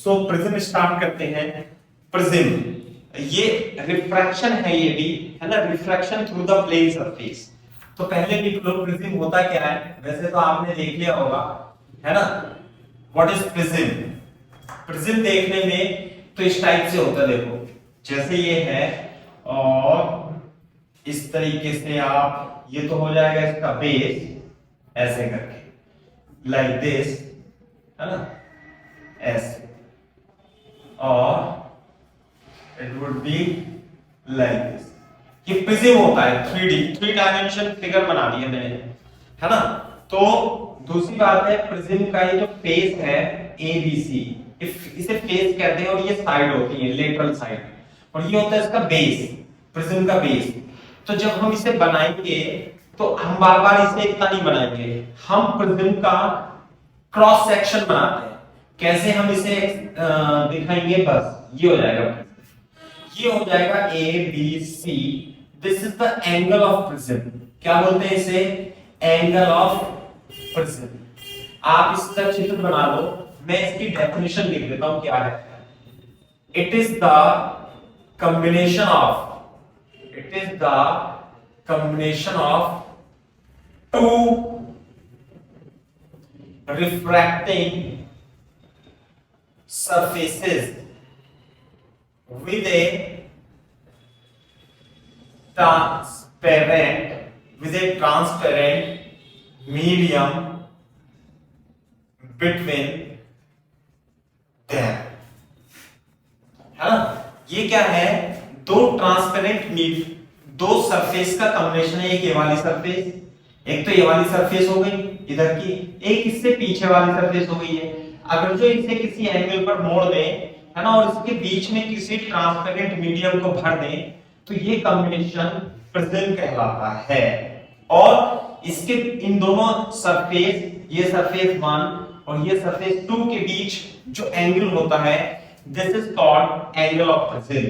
सो prism start करते हैं। Prism ये रिफ्रैक्शन है, ये भी है ना, refraction through the plane surface. तो पहले लिख लो प्रिज्म होता क्या है, वैसे तो आपने देख लिया होगा, है ना। What is prism? प्रिज्म देखने में तो इस टाइप से होता है, देखो जैसे ये है और इस तरीके से आप, ये तो हो जाएगा इसका बेस, ऐसे करके लाइक दिस, है ना, ऐसे, और it would be like this. ये प्रिज्म होता है, 3D 3 डायमेंशन फिगर बना दिया मैंने, है ना। तो दूसरी बात है, प्रिज्म का ये जो फेस है ABC, इसे फेस कहते हैं, और ये साइड होती है लेटरल साइड, और ये होता है इसका बेस, प्रिज्म का बेस। तो जब हम इसे बनाएंगे तो हम बार बार इसे इतना नहीं बनाएंगे, हम प्रिज्म का क्रॉस सेक्शन बनाते हैं। कैसे हम इसे दिखाएंगे, बस ये हो जाएगा, ये हो जाएगा ABC, this is the angle of prism. क्या बोलते हैं इसे? Angle of prism. आप इसका चित्र बना लो, मैं इसकी डेफिनेशन लिख देता हूं क्या है। It is the combination of two refracting surfaces with a transparent medium between them, है ना। ये क्या है? दो ट्रांसपेरेंट मीडियम, दो सरफेस का कॉम्बिनेशन है। एक ये वाली सरफेस, एक तो ये वाली सरफेस हो गई इधर की, एक इससे पीछे वाली सरफेस हो गई है। अगर जो इसे किसी एंगल पर मोड़ दें, है ना, और इसके बीच में किसी ट्रांसपेरेंट मीडियम को भर दें, तो ये कॉम्बिनेशन प्रिज्म कहलाता है। और इसके इन दोनों सरफेस, ये सरफेस 1 और ये सरफेस 2 के बीच जो एंगल होता है, this is called angle of prism,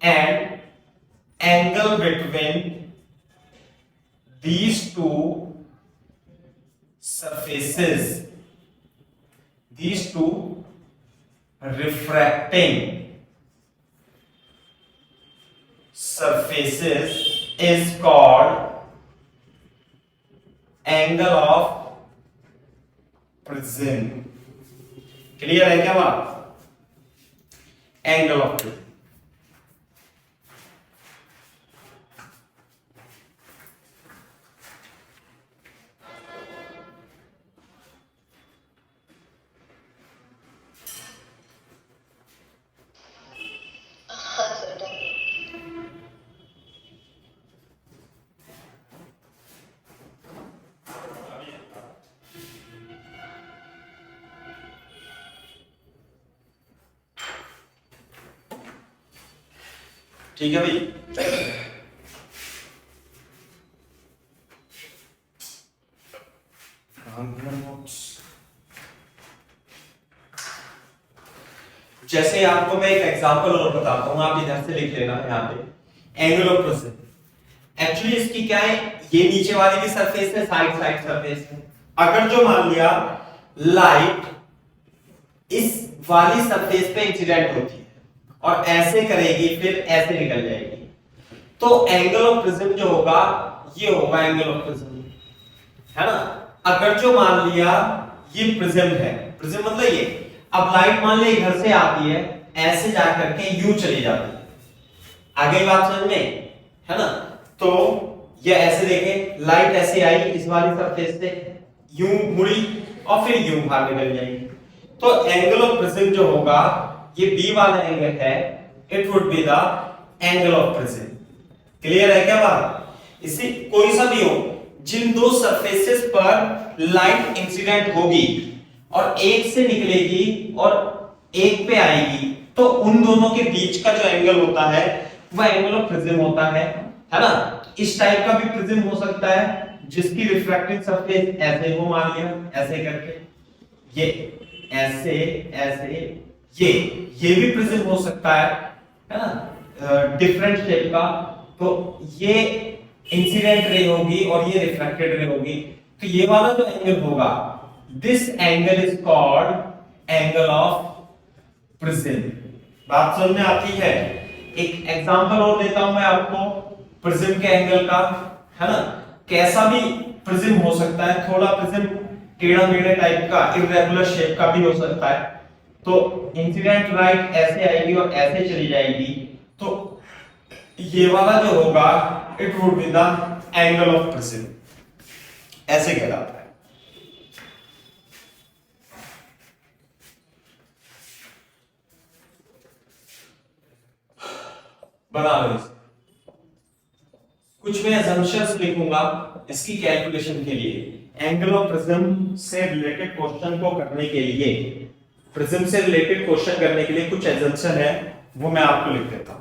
and angle between these two surfaces, these two refracting surfaces is called angle of prism। Clear है क्या बात? Angle of prism. ठीक है भाई। जैसे आपको मैं एक एग्जांपल और बताता हूं, आप इधर से लिख लेना यहाँ पे, एंगल ऑफ प्रिज्म। एक्चुअली इसकी क्या है, ये नीचे वाली भी सरफेस है, साइड सरफेस है। अगर जो मान लिया लाइट इस वाली सरफेस पे इंसिडेंट होती है और ऐसे करेगी, फिर ऐसे निकल जाएगी, तो एंगल ऑफ प्रिज्म जो होगा, ये होगा एंगल ऑफ प्रिज्म, है ना। अगर जो मान लिया ये प्रिज्म है, प्रिज्म मतलब ये, अब लाइट मान ले इधर से आती है, ऐसे जा करके यूं चली जाती है, आगे बात समझ में, है ना। तो ये ऐसे देखें, लाइट ऐसे आई इस वाली सरफेस से, यूं मुड़ी और फिर यूं बाहर निकल जाएगी। तो एंगल ऑफ प्रिज्म जो होगा, ये B वाला एंगल है, it would be the angle of prism. Clear है क्या बात? इसी कोई सा भी हो, जिन दो सरफेसेस पर लाइट इंसिडेंट होगी और एक से निकलेगी और एक पे आएगी, तो उन दोनों के बीच का जो एंगल होता है वह एंगल ऑफ प्रिज्म होता है ना। इस टाइप का भी प्रिज्म हो सकता है जिसकी रिफ्रैक्टिंग सरफेस ऐसे हो, मान लिया ऐसे करके, ये ऐसे ऐसे, ये भी प्रिज्म हो सकता है ना, डिफरेंट शेप का। तो ये इंसिडेंट रे होगी और ये रिफ्लेक्टेड रे होगी। तो ये वाला जो एंगल होगा, this angle is called angle of prism. बात समझ में आती है? एक एग्जांपल और देता हूं मैं आपको प्रिज्म के एंगल का, है ना। कैसा भी प्रिज्म हो सकता है, थोड़ा प्रिज्म टेढ़ा मेढ़े टाइप का, इरेगुलर शेप का भी हो सकता है। तो इंसिडेंट लाइट ऐसे आएगी और ऐसे चली जाएगी, तो ये वाला जो होगा it would be the angle of prism, ऐसे कहलाता है। बना लो इसे। कुछ मैं assumptions लिखूंगा इसकी कैलकुलेशन के लिए। एंगल ऑफ प्रिज्म से रिलेटेड क्वेश्चन को करने के लिए, प्रिज्म से रिलेटेड क्वेश्चन करने के लिए कुछ assumption है, वो मैं आपको लिख देता हूं।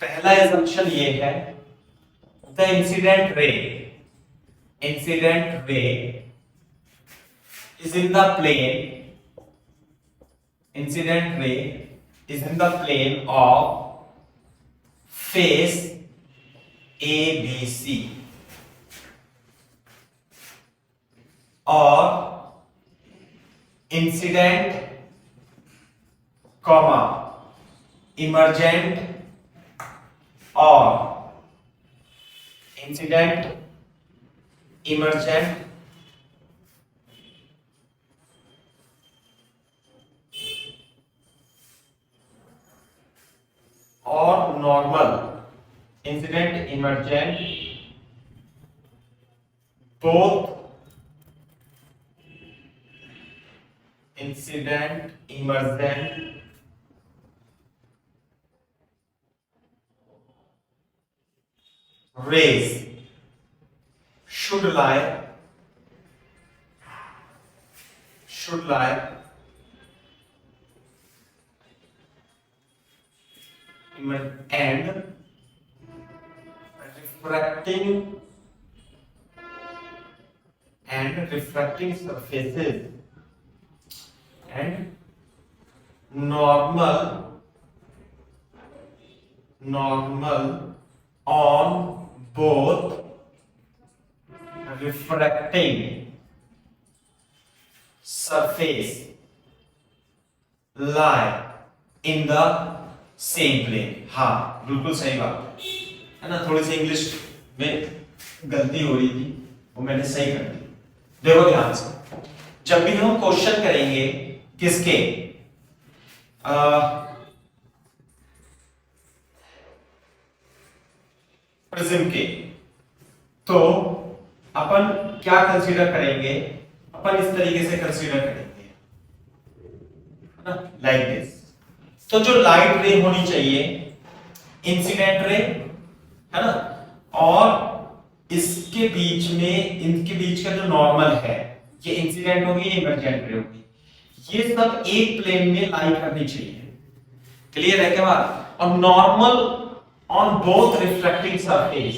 पहला assumption ये है, the incident ray is in the plane, incident ray is in the plane of face ABC और incident comma emergent और इंसिडेंट इमर्जेंट और normal, incident emergent both, incident emergent rays should lie and refracting surfaces and normal on both refracting surface lie in the same plane। हाँ बिल्कुल सही बात है ना। थोड़ी सी इंग्लिश में गलती हो रही थी, वो मैंने सही कर दी। देखो ध्यान से, जब भी हम क्वेश्चन करेंगे किसके प्रिज्म के, तो अपन क्या कंसीडर करेंगे, अपन इस तरीके से कंसीडर करेंगे, लाइक दिस। तो जो लाइट रे होनी चाहिए इंसिडेंट रे, है ना, और इसके बीच में, इनके बीच का जो नॉर्मल है, ये इंसिडेंट होगी, इमर्जेंट रे होगी, ये सब एक प्लेन में लाई करनी चाहिए। क्लियर है क्या बात? और normal on both reflecting surface,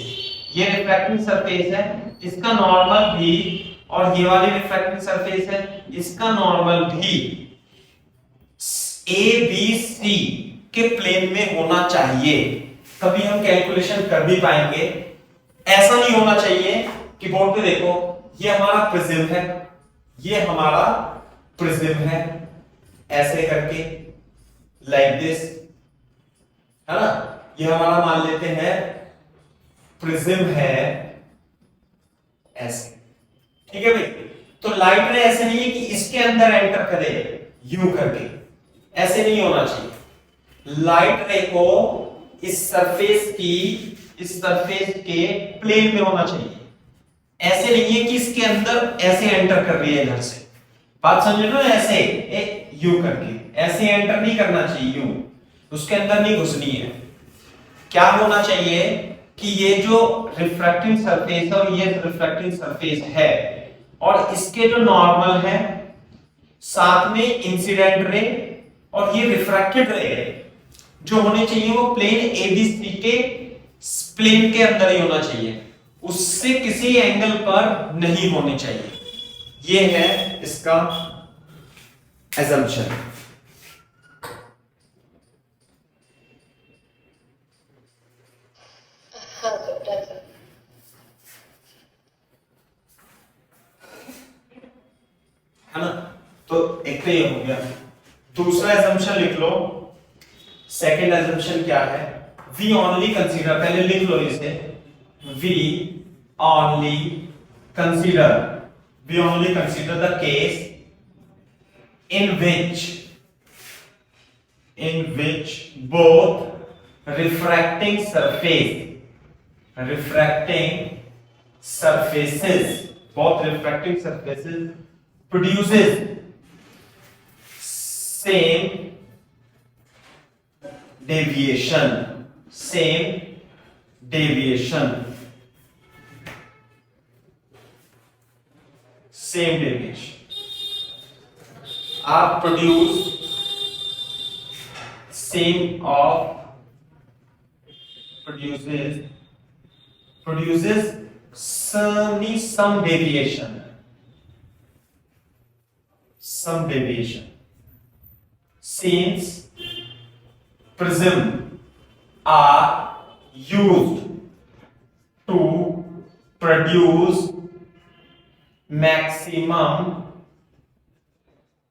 ये रिफ्लेक्टिंग सरफेस है, इसका नॉर्मल भी, और ये वाली रिफ्लेक्टिंग सरफेस है, इसका नॉर्मल भी ए बी सी के प्लेन में होना चाहिए, तभी हम कैलकुलेशन कर भी पाएंगे। ऐसा नहीं होना चाहिए कि बोर्ड पे देखो ये हमारा प्रिज्म है, ये हमारा प्रिज्म है, ऐसे करके लाइक दिस, है ना, ये हमारा मान लेते हैं प्रिज्म है ऐसे, ठीक है भाई। तो लाइट रे ऐसे नहीं है कि इसके अंदर एंटर करे यूं करके, ऐसे नहीं होना चाहिए। लाइट रे को इस सरफेस के प्लेन में होना चाहिए, ऐसे नहीं है कि इसके अंदर ऐसे एंटर कर रही है इधर से। बात समझ लो, ऐसे यू करके ऐसे एंटर नहीं करना चाहिए, यूं उसके अंदर नहीं घुसनी है। क्या होना चाहिए कि ये जो रिफ्रैक्टिंग सरफेस है और ये रिफ्रैक्टिंग सरफेस है, और इसके जो नॉर्मल है, साथ में इंसिडेंट रे और ये रिफ्रैक्टेड रे जो होने चाहिए वो प्लेन एबीसी के प्लेन के अंदर ही होना चाहिए, उससे किसी एंगल पर नहीं होने चाहिए। ये है इसका assumption. हाँ सर, डन सर। है ना? तो एक तो ये हो गया। दूसरा assumption लिख लो। सेकेंड assumption क्या है? We only consider, पहले लिख लो इसे। We only consider the case in which both refracting surfaces produces same deviation are produces some deviation since prism are used to produce maximum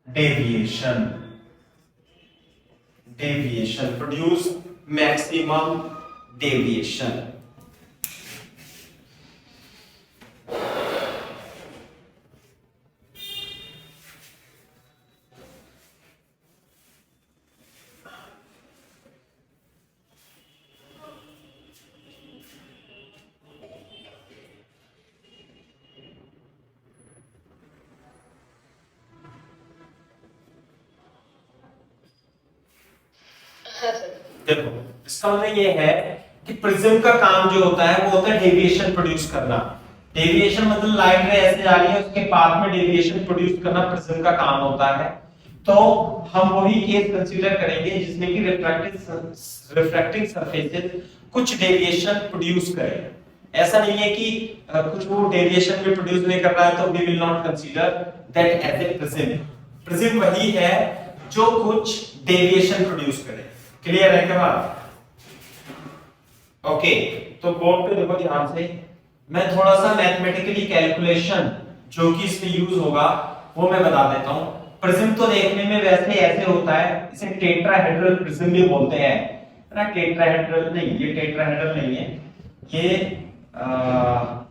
deviation produce maximum deviation. हाँ sir. देखो इसका मतलब ये है कि प्रिज्म का काम जो होता है वो होता है डेविएशन प्रोड्यूस करना। डेविएशन मतलब लाइट रे ऐसे जा रही है, उसके पाथ में डेविएशन प्रोड्यूस करना प्रिज्म का काम होता है। तो हम वही केस कंसीडर करेंगे जिसमें कि रिफ्रैक्टिंग सरफेसेस कुछ डेविएशन प्रोड्यूस करें। ऐसा नहीं है कि कुछ वो डेविएशन भी प्रोड्यूस नहीं कर रहा है तो we will not consider that as a prism. Prism वही है जो कुछ डेविएशन प्रोड्यूस करे। क्लियर है क्या बात? ओके, तो बोर्ड पे देखो ध्यान से, मैं थोड़ा सा मैथमेटिकली कैलकुलेशन जो कि इसमें यूज होगा वो मैं बता देता हूं। प्रिज्म तो देखने में वैसे ऐसे होता है, इसे टेट्राहेड्रल प्रिज्म भी बोलते हैं ना। टेट्राहेड्रल नहीं, ये टेट्राहेड्रल नहीं है, ये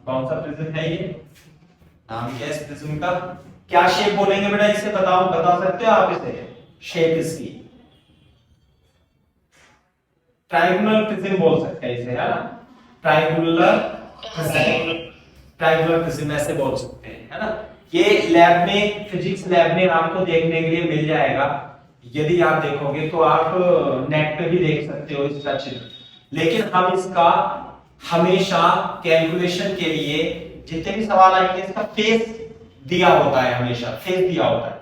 कौन सा प्रिज्म है? ये नाम क्या है इस प्रिज्म का? क्या शेप बोलेंगे बेटा इसे? बताओ, बता सकते हो आप इसे? शेप इसकी ट्रायंगुलर प्रिज्म बोल सकते हैं इसे, है ना? ट्रायंगुलर प्रिज्म ऐसे बोल सकते हैं, है ना? ये लैब में, फिजिक्स लैब में आपको देखने के लिए मिल जाएगा। यदि आप देखोगे तो आप नेट पे भी देख सकते हो इसका चित्र। लेकिन हम इसका हमेशा कैलकुलेशन के लिए जितने भी सवाल आएंगे इसका फेस दिया होता है, हमेशा फेस दिया होता है,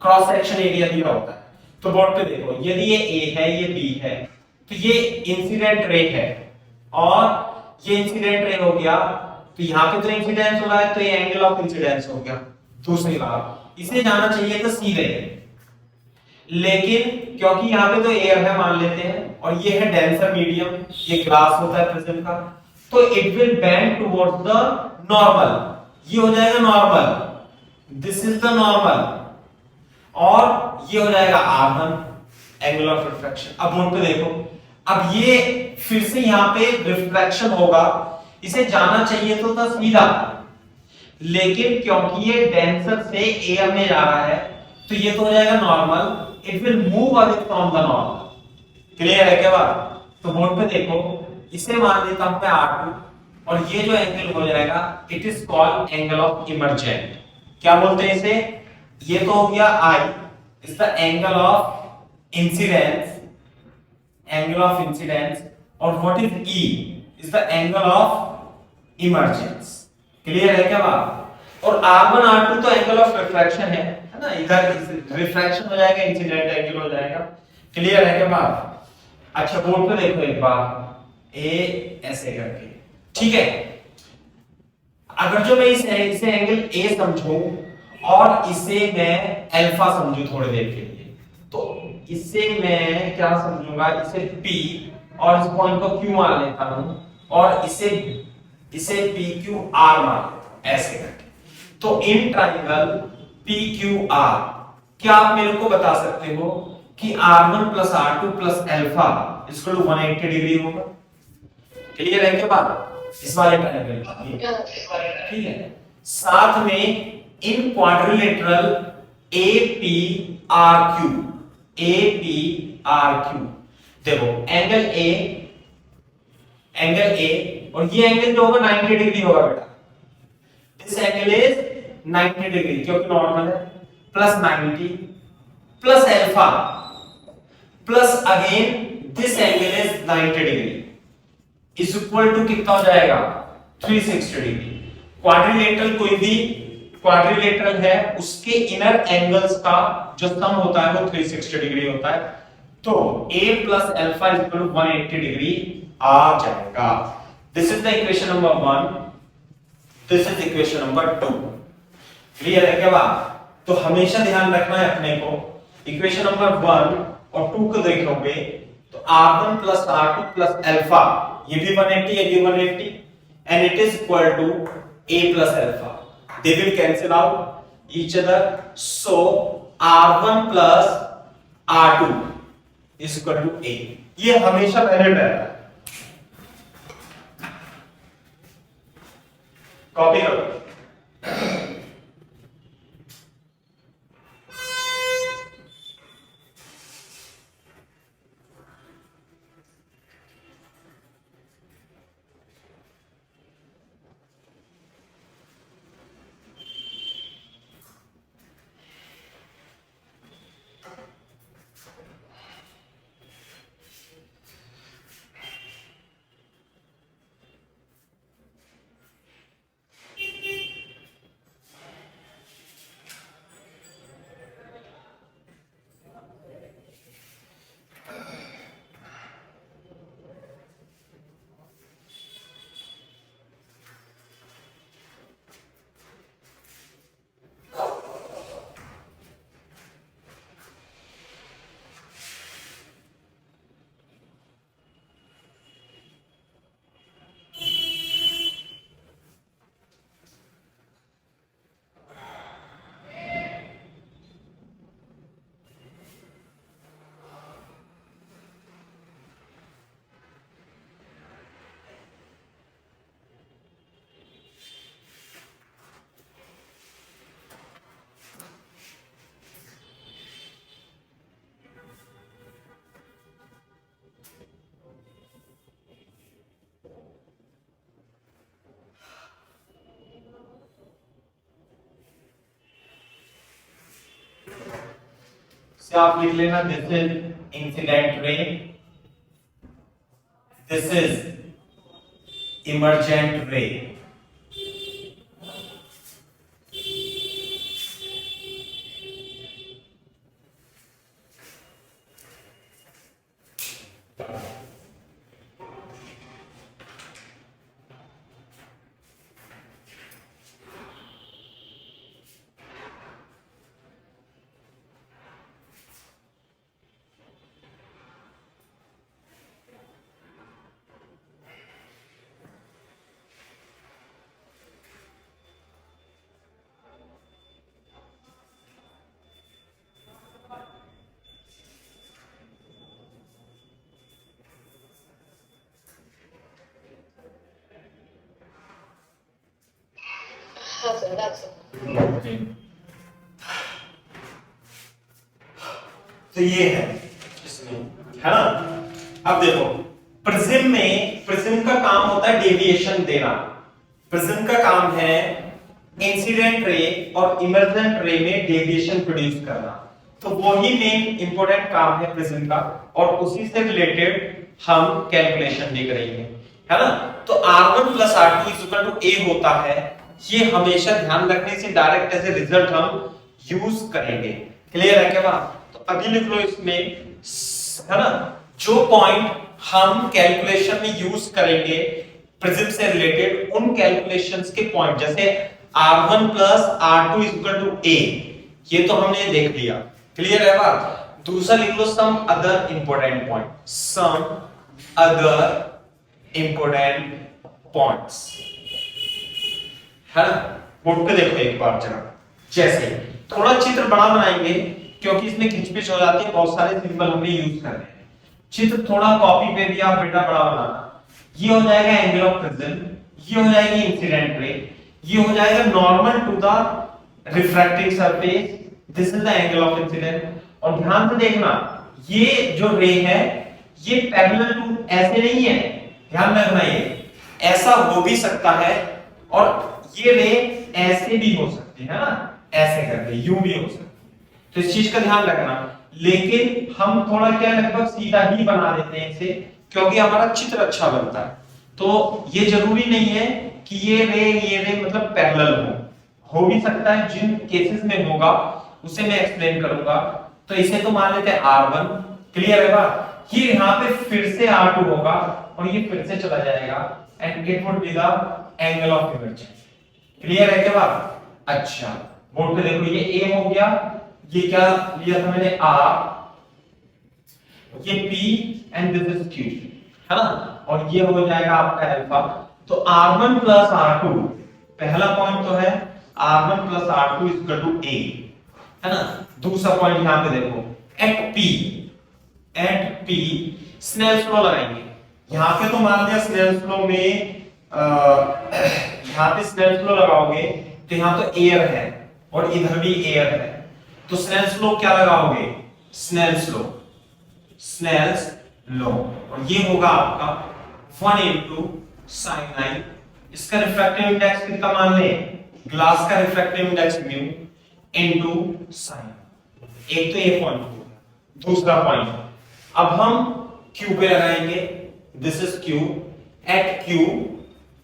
क्रॉस सेक्शन एरिया दिया होता है। तो बोर्ड पे देखो, यदि ये ए है, ये बी है, तो ये इंसिडेंट रे है और ये इंसिडेंट रे हो गया, तो यहाँ पे तो इंसिडेंस हो रहा है, तो ये एंगल ऑफ इंसिडेंस हो गया। दूसरी बात, इसे जाना चाहिए था सी रे, लेकिन क्योंकि यहाँ पे तो एयर है मान लेते हैं और ये है डेंसर मीडियम, ये ग्लास होता है प्रिज्म का, तो it will bend towards the normal. ये हो जाएगा normal, this is the normal, और ये हो जाएगा R1 एंगल ऑफ रिफ्रैक्शन। अब बोर्ड पे देखो, अब ये फिर से यहाँ पे रिफ्रैक्शन होगा, इसे जाना चाहिए तो था सीधा, लेकिन क्योंकि ये डेंसर से एयर में जा रहा है तो ये तो हो जाएगा normal, it will move away from the normal. Clear है क्या बात? तो बोर्ड पे देखो, इसे मान लेता हूं मैं R2 और ये जो एंगल हो जाएगा it is called angle of emergent. क्या बोलते हैं इसे? ये तो हो गया I is the angle of incidence, और what is E is the angle of emergence. Clear है क्या बात? और R1 R2 तो एंगल ऑफ रिफ्रैक्शन है ना, इधर रिफ्रैक्शन हो जाएगा, इंसिडेंट एंगल हो जाएगा। क्लियर है क्या बात? अच्छा बोर्ड पे देखो एक बार, ए ऐसे करके, ठीक है? अगर जो मैं इसे एंगल ए समझूं और इसे मैं अल्फा समझू थोड़ी देर के लिए, तो इसे मैं क्या समझूंगा, इसे P और इस पॉइंट को Q मान लेता हूं और इसे PQR मान लेता हूं ऐसे करके। तो इन ट्राइंगल PQR क्या आप मेरे को बता सकते हो कि R1 plus R2 plus alpha इसको 180 डिग्री होगा? क्लियर है क्या बात इस वाले ट्रायंगल की? हाँ सर। ठीक है। साथ में इन क्वाड्रिलेटरल APRQ देखो एंगल ए और ये एंगल जो होगा 90 डिग्री होगा बेटा। दिस एंगल इज 90 डिग्री क्योंकि नॉर्मल है, plus 90 plus alpha plus again this angle is 90 degree is equal to कितना हो जाएगा 360 डिग्री। क्वाड्रिलेटरल कोई भी क्वाड्रिलेटरल है उसके इनर एंगल्स का जो सम होता है वो 360 डिग्री होता है, तो a plus alpha is equal to 180 degree आ जाएगा। This is the equation number 1, this is equation number 2। Clear है क्या बात? तो हमेशा ध्यान रखना है अपने को, इक्वेशन नंबर 1 और 2 को देखोगे तो R1 plus R2 plus alpha ये भी 180 ये भी 180 and it is equal to a plus alpha, they will cancel out each other, so R1 plus R2 is equal to a। ये हमेशा वैलिड रहता है, कॉपी करो। से आप लिख लेना this is incident ray, this is emergent रे। हाँ सर, that's it. तो ये है इसमें, है ना? अब देखो प्रिज्म का काम होता है डेविएशन देना। प्रिज्म का काम है इंसिडेंट रे और इमर्जेंट रे में डेविएशन प्रोड्यूस करना, तो वही मेन इंपॉर्टेंट काम है प्रिज्म का, और उसी से रिलेटेड हम कैलकुलेशन भी करेंगे, है ना? तो R1 plus R2 is equal to A होता है, ये हमेशा ध्यान रखने से डायरेक्ट एज ए रिजल्ट हम यूज करेंगे। क्लियर है क्या बात? तो अभी लिख लो इसमें, है ना, जो पॉइंट हम कैलकुलेशन में यूज करेंगे प्रिज्म से रिलेटेड, उन कैलकुलेशंस के पॉइंट, जैसे R1 plus R2 is equal to A, ये तो हमने देख लिया, क्लियर है बात। दूसरा लिख लो some other important point, some other important points, है ना। बोर्ड पे देखो एक बार जरा, जैसे थोड़ा चित्र बड़ा बनाएंगे क्योंकि इसमें खिंचपिच हो जाती है, बहुत सारे सिंबल हमने यूज करने हैं। चित्र थोड़ा कॉपी पे भी आप बेटा बड़ा बनाना। ये हो जाएगा एंगल ऑफ प्रिज्म, ये हो जाएगी इंसिडेंट रे, ये हो जाएगा normal to the refracting surface, this is the angle of incidence. और ध्यान से देखना, ये जो रे है ये पैरेलल टू ऐसे नहीं है, ध्यान रखना, ये ऐसा हो भी सकता है और ये रे ऐसे भी हो सकती है ना, ऐसे करके यूं भी हो सकती है, तो इस चीज का ध्यान रखना। लेकिन हम थोड़ा क्या लगभग सीधा ही बना देते हैं इसे, क्योंकि हमारा चित्र अच्छा बनता है। तो ये जरूरी नहीं है कि ये रे मतलब पैरेलल हो भी सकता है, जिन केसेस में होगा उसे मैं एक्सप्लेन करूंगा। तो इसे तो मान लेते हैं R1, क्लियर है बात। ये यहाँ पे फिर से R2 होगा और ये फिर से चला जाएगा and it would be the angle of emergence, clear है क्या बात। अच्छा बोर्ड पे देखो, ये A हो गया, ये क्या लिया था मैंने R, ये P and this is Q, है ना, और ये हो जाएगा आपका अल्फा। तो R1 प्लस R2, पहला पॉइंट तो है R1 plus R2 is equal to A, है ना। दूसरा पॉइंट यहां पे देखो, एट P स्नेल्स लॉ लगाएंगे। यहां पे तो मान लिया स्नेल्स लॉ में यहां पे स्नेल्स लॉ लगाओगे तो यहां तो एयर है और इधर भी एयर है, तो स्नेल्स लॉ क्या लगाओगे, स्नेल्स लॉ, और ये होगा आपका 1 into sin 9। इसका रिफ्रैक्टिव इंडेक्स कितना मान ले, ग्लास का refractive index mu into sin। एक तो ये पॉइंट हो गया। दूसरा पॉइंट, अब हम Q पे लगाएंगे, this is Q, at Q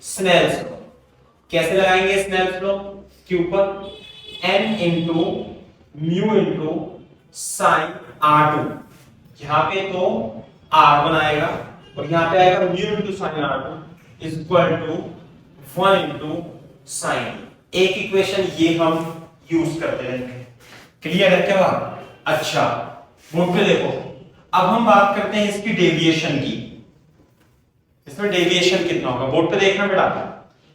Snell's law. कैसे लगाएंगे स्नेल्स लॉ, Q पर n into mu into sin R2। यहां पे तो R1 आएगा और यहां पे आएगा mu into sin R2 is equal to 1 into sin। एक इक्वेशन ये हम यूज करते रहेंगे, क्लियर है क्या बात। अच्छा बोर्ड पे देखो, अब हम बात करते हैं इसकी डेविएशन की। इसमें डेविएशन कितना होगा, बोर्ड पे देखना बेटा,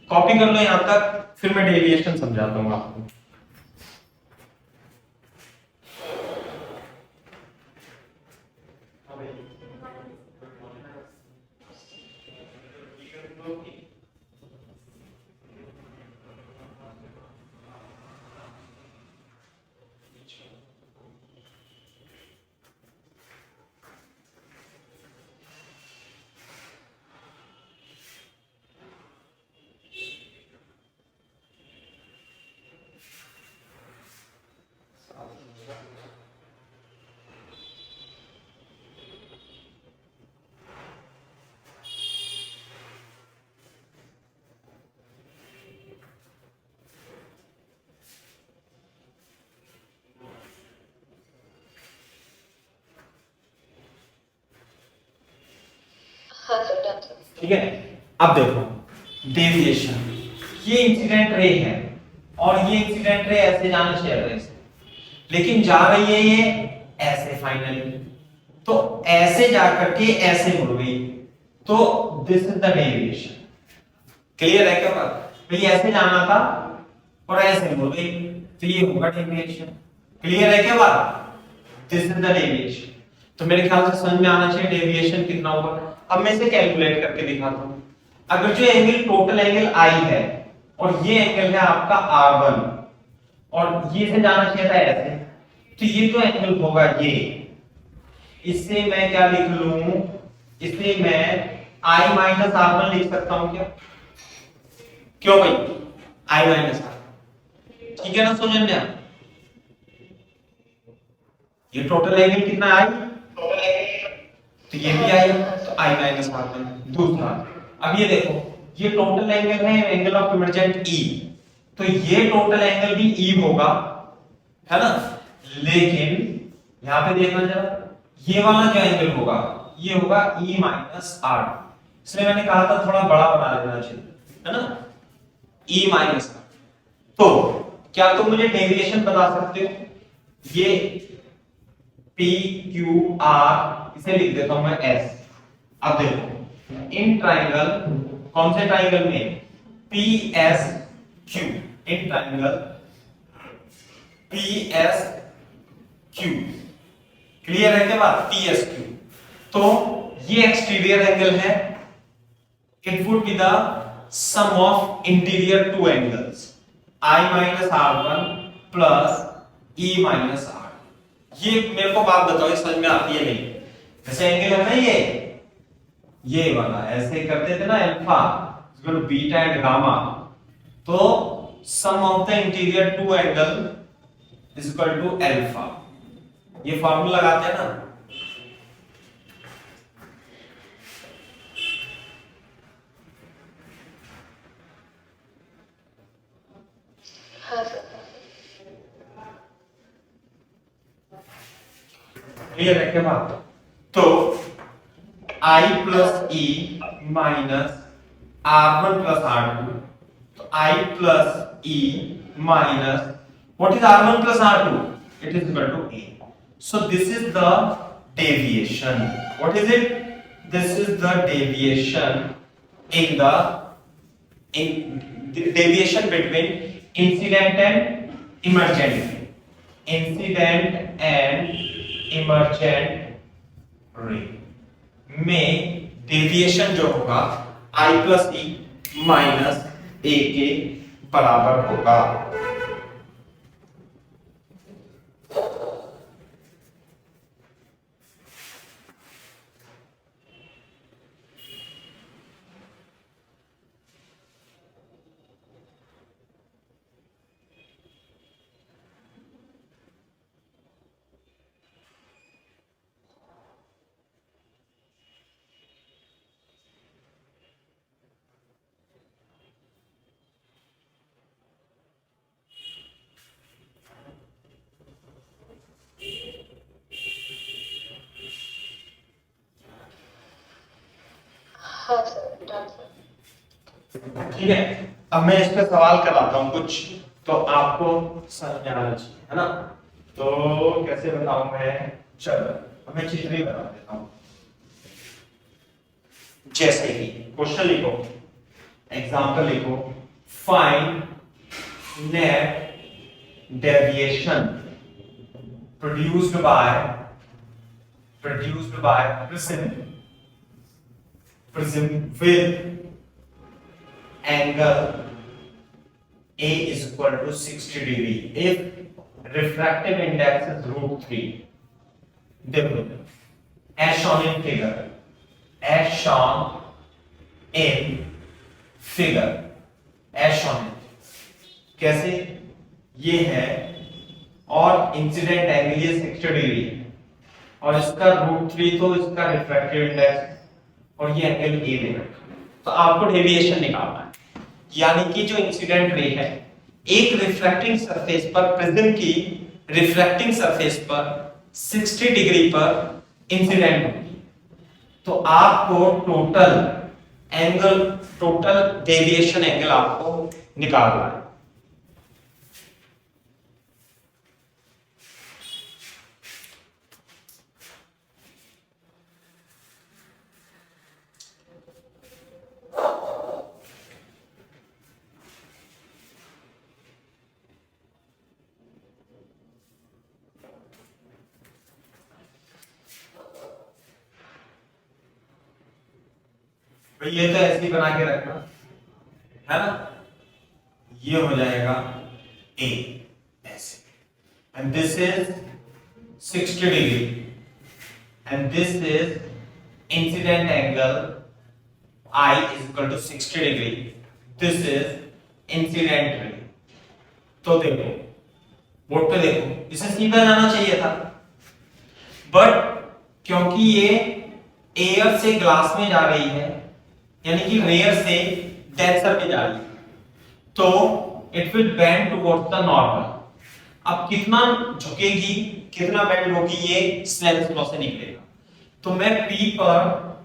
कॉपी कर लो यहां तक, फिर मैं डेविएशन समझाता हूं आपको। हाँ सर, डन सर। ठीक है, अब देखो डेविएशन, ये इंसिडेंट रे है और ये इंसिडेंट रे ऐसे जाना चाहिए रे से, लेकिन जा रही है ये ऐसे फाइनली, तो ऐसे जाकर के ऐसे मुड़ गई, तो this is the deviation, clear है क्या बात। तो ये ऐसे जाना था और ऐसे मुड़ गई, तो ये होगा डेविएशन, क्लियर है क्या बात, दिस इज द डेविएशन। तो मेरे ख्याल से समझ में आना चाहिए डेविएशन कितना होगा। अब मैं इसे कैलकुलेट करके दिखाता हूं। अगर जो एंगल टोटल एंगल I है और ये एंगल है आपका R1 और ये से जाना चाहिए था ऐसे, तो ये जो एंगल होगा ये, इससे मैं क्या लिख लूं, इसे मैं I माइनस R1 लिख सकता हूं क्या, क्यों भाई, I माइनस R, ठीक है ना सौजन्या। ये टोटल एंगल कितना I, तो ये भी आई, तो I माइनस R1। दूसरा, अब ये देखो, ये टोटल एंगल है एंगल ऑफ इमर्जेंट E, तो ये टोटल एंगल भी E होगा, है ना। लेकिन यहां पे देखना जरा, ये वाला जो एंगल होगा ये होगा E माइनस R, इसलिए मैंने कहा था थोड़ा बड़ा बना लेना चाहिए, है ना, E माइनस R। तो क्या तुम मुझे डेविएशन बता सकते हो? ये पी क्यू आर, इसे लिख देता हूं मैं एस। अब देखो इन ट्राइंगल, कौन से ट्राइंगल में? P S Q, in triangle P S Q, clear है क्या बात? P S Q. तो ये एक्सटीरियर एंगल है, it would be the sum of interior two angles I minus R one plus E minus R. ये मेरे को बात बताओ, ये समझ में आती है नहीं? जैसे एंगल है ना ये वाला, ऐसे करते थे ना alpha equal to beta and gamma, तो sum of the interior two angle is equal to alpha. ये फॉर्मूला लगाते हैं ना, हाँ सर। क्लियर है क्या बात? तो I plus E minus R1 plus R2, तो I plus E minus what is R1 plus R2? It is equal to A. So this is the deviation. What is it? This is the deviation in the deviation between incident and emergent ray. Incident and emergent ray में deviation जो होगा I plus E minus A के बराबर होगा। हाँ sir, done sir. ठीक है, अब मैं इस पे सवाल कराता हूं कुछ, तो आपको समझ में आना चाहिए, है ना? तो कैसे बताऊं मैं? चलो अब मैं चित्र ही बता देता हूं। जैसे कि क्वेश्चन लिखो, एग्जांपल लिखो, find net deviation produced by prism with angle A is equal to 60 degree if refractive index is √3. देखो, as shown in figure, as shown in कैसे? ये है और इंसिडेंट एंगल ये 60 डिग्री और इसका √3 तो इसका रिफ्रैक्टिव इंडेक्स और ये एंगल ए दे रखा। तो आपको डेविएशन निकालना है, यानी कि जो इंसिडेंट रे है एक रिफ्रैक्टिंग सरफेस पर, प्रिज्म की रिफ्रैक्टिंग सरफेस पर 60 डिग्री पर इंसिडेंट होगी, तो आपको टोटल डेविएशन एंगल आपको निकालना है। भाई ये तो ऐसे ही बना के रखना है ना, ये हो जाएगा A ऐसे, and this is 60 degree and this is incident angle I is equal to 60 degree, this is incident ray. तो देखो बोर्ड पे देखो, इसे सीधा जाना चाहिए था, बट क्योंकि ये एयर से ग्लास में जा रही है, यानी कि रेयर से डेंसर में जा रही है, तो it will bend towards the normal. अब कितना झुकेगी, कितना बेंड होगी, ये स्नेल्स लॉ से निकलेगा। तो मैं P पर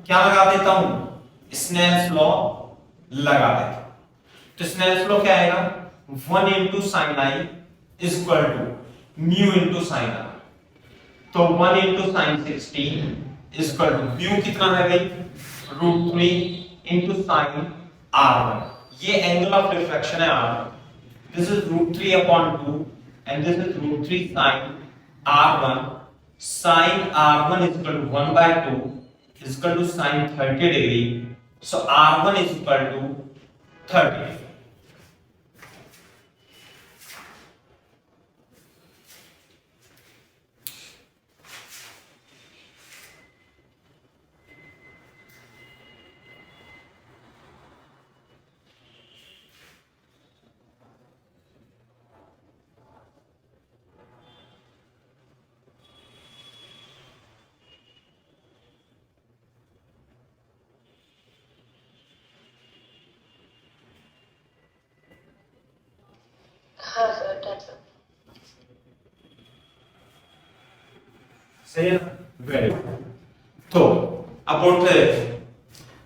क्या लगा देता हूं? स्नेल्स लॉ लगा देता हूं। तो स्नेल्स लॉ क्या आएगा? 1 into sine I is equal to mu into sine R. तो 1 into sine 60 is equal to mu कितना है भाई, √3 इंटू साइन r1। ये एंगल ऑफ रिफ्रैक्शन है r1। This is √3 upon 2 and this is √3 sine r1। Sine r1 is equal to 1/2 is equal to sine 30 degree. So r1 is equal to 30। हाँ sir, done sir. सही है, very good. तो about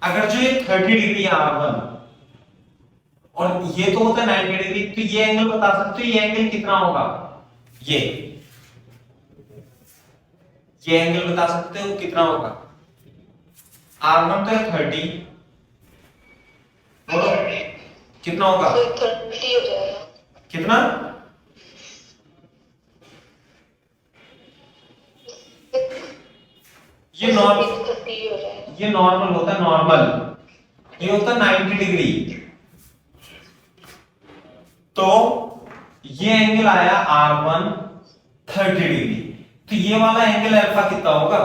अगर जो ये 30 degree r1 और ये तो होता है 90 डिग्री, तो ये एंगल बता सकते हो ये एंगल कितना होगा, ये एंगल बता सकते हो कितना होगा। r1 तो है 30, बोलो कितना होगा, सर 30 हो जाएगा। कितना, ये नॉर्मल, 30 हो जाएगा। ये नॉर्मल होता है, नॉर्मल ये होता है 90 डिग्री। तो ये एंगल आया r1 30 डिग्री, तो ये वाला एंगल अल्फा कितना होगा,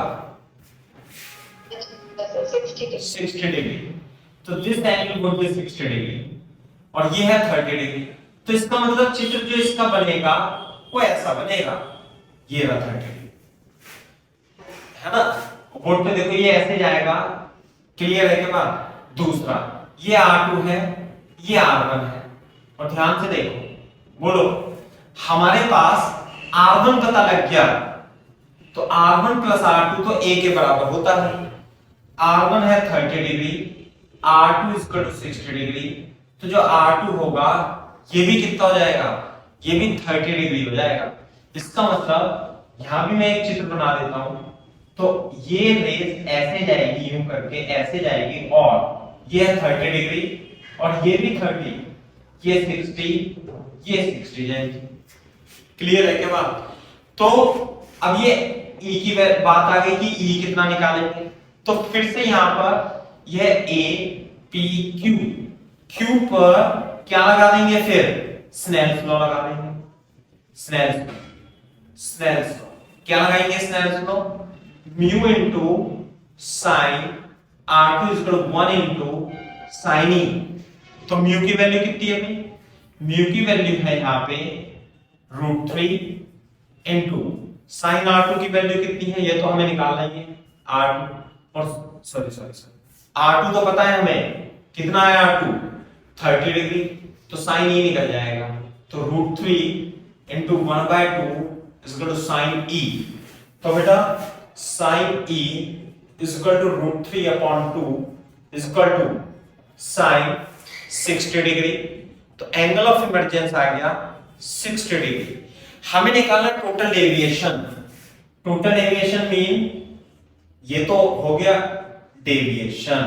60 डिग्री। तो this angle would be 60 degree और ये है 30 डिग्री। तो इसका मतलब चित्र जो इसका बनेगा वो ऐसा बनेगा, ये रहा 30 डिग्री, है ना। बोर्ड पे देखो ये ऐसे जाएगा, क्लियर है के बाद। दूसरा ये r2 है, ये r1 है, और ध्यान से देखो, बोलो हमारे पास r1 पता लग गया, तो r1 प्लस r2 तो a के बराबर होता है। r1 है 30 degree, r2 is equal to 60 degree, तो जो r2 होगा ये भी कितना हो जाएगा, ये भी 30 डिग्री हो जाएगा। इसका मतलब यहां भी मैं एक चित्र बना देता हूं, तो ये रेस ऐसे जाएगी, यूं करके ऐसे जाएगी, और ये है 30 डिग्री और ये भी 30, ये 60, ये 60 जाएगी। क्लियर है क्या बात। तो अब ये e की बात आ गई कि e कितना निकालेंगे, तो फिर से यहां पर यह a p q, q पर क्या लगा देंगे, फिर स्नेल्स लॉ लगा देंगे। स्नेल्स लॉ क्या लगाएंगे, Snell's law, mu into sine r2 is equal to 1 into sine e। तो म्यू की वैल्यू कितनी है भाई, म्यू की वैल्यू है यहां पे √3 इनटू साइन r2 की वैल्यू कितनी है, ये तो हमें निकालना ही है, r2 और सॉरी r2 तो पता है हमें कितना है, r2 30 डिग्री, तो साइन e निकल जाएगा, तो √3 into 1/2 is equal to sine e। तो बेटा sine e is equal to √3 upon 2 is equal to sine 60 degree. तो एंगल ऑफ इमर्जेंस आ गया 60 डिग्री। हमें निकालना total deviation. Total deviation mean ये तो हो गया डेविएशन,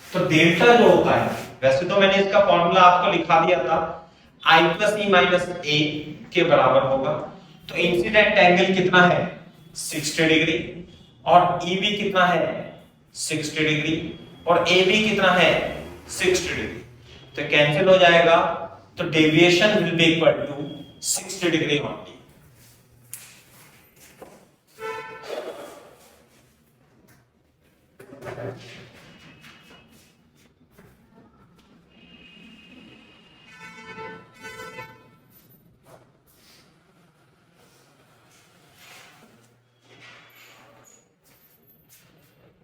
तो डेल्टा जो होता है, वैसे तो मैंने इसका फॉर्मूला आपको लिखा दिया था, i plus e minus a के बराबर होगा। तो इंसिडेंट एंगल कितना है 60 डिग्री, और e भी कितना है 60 डिग्री, और a भी कितना है 60 डिग्री, तो कैंसिल हो जाएगा, तो deviation will be equal to 60 degree only.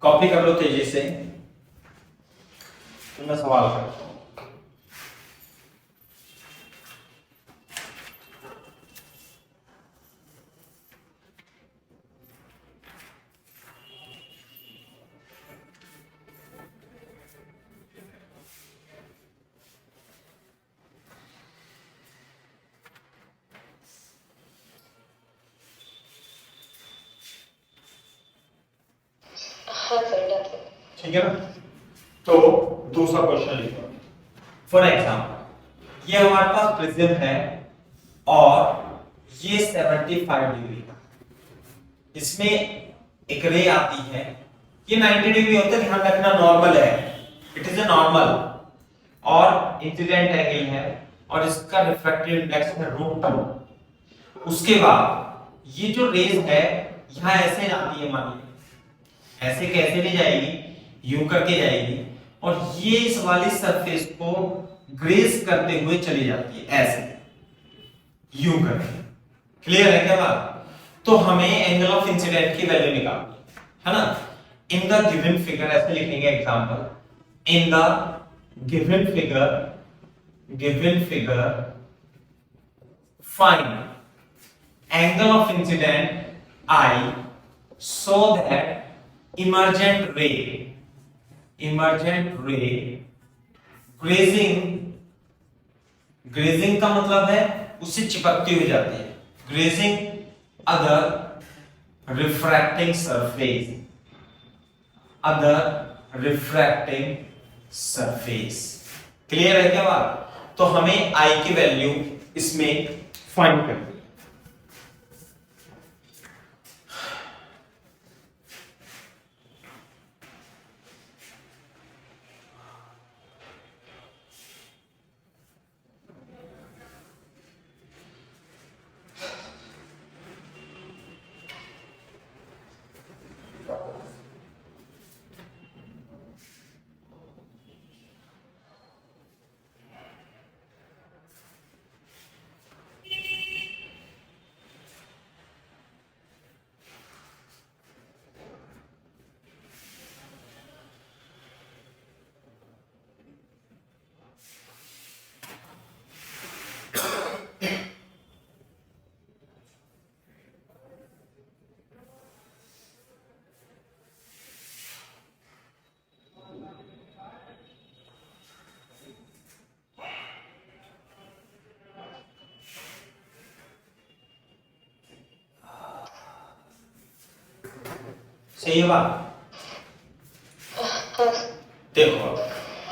Copy कर लो तेजी से, तो मैं सवाल करता हूं। हाँ सर, डन सर। ठीक है ना। तो दूसरा क्वेश्चन लिखो। फॉर एग्जाम्पल ये हमारे पास प्रिज्म है और ये 75 डिग्री का, इसमें एक रे आती है, ये 90 डिग्री होता है, ध्यान रखना नॉर्मल है, इट इज ए नॉर्मल, और इंसिडेंट एंगल है और इसका रिफ्रैक्टिव इंडेक्स है √2। उसके बाद ये जो रेज है यहां ऐसे आती है, मान लीजिए ऐसे कैसे नहीं जाएगी, यूं करके जाएगी और ये इस वाली सरफेस को ग्रेस करते हुए चली जाती है ऐसे यूं करके। क्लियर है क्या बात। तो हमें एंगल ऑफ इंसिडेंट की वैल्यू निकालनी है ना। इन द गिवन फिगर ऐसे लिखेंगे example, in the given figure find angle of incident I so that emergent ray grazing का मतलब है उससे चिपकती हुई जाती है, grazing other refracting surface। Clear है क्या बात। तो हमें I की वैल्यू इसमें फाइंड करनी है। सही है बात। देखो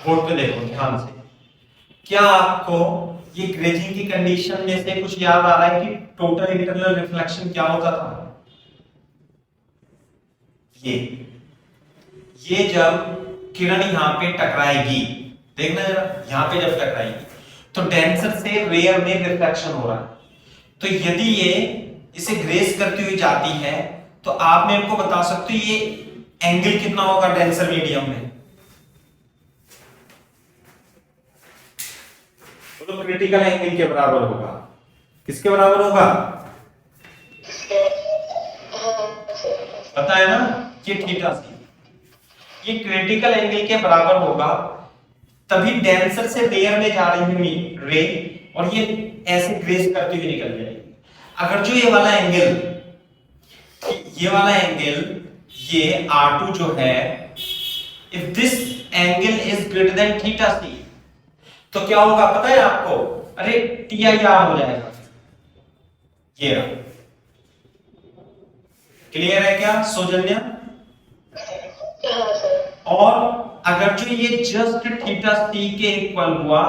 बोर्ड पे देखो ध्यान से, क्या आपको ये ग्रेजिंग की कंडीशन में से कुछ याद आ रहा है कि टोटल इंटरनल रिफ्लेक्शन क्या होता था। ये जब किरण यहाँ पे टकराएगी, देखना जरा, यहाँ पे जब टकराएगी तो डेंसर से रेयर में रिफ्लेक्शन हो रहा है। तो यदि ये इसे ग्रेस करती हुई जाती है तो आप मेरे को बता सकते हो ये एंगल कितना होगा डेंसर मीडियम में। तो क्रिटिकल एंगल के बराबर होगा, किसके बराबर होगा पता है ना, ये थीटा सी, ये क्रिटिकल एंगल के बराबर होगा। तभी डेंसर से रेयर में जा रही हुई रे और ये ऐसे ग्रेस करती हुई निकल जाएगी। अगर जो ये वाला एंगल ये R2 जो है, if this angle is greater than theta C तो क्या होगा पता है आपको, अरे TIR हो जाएगा ये। क्लियर है क्या सौजन्या। और अगर जो ये जस्ट थीटा सी के इक्वल हुआ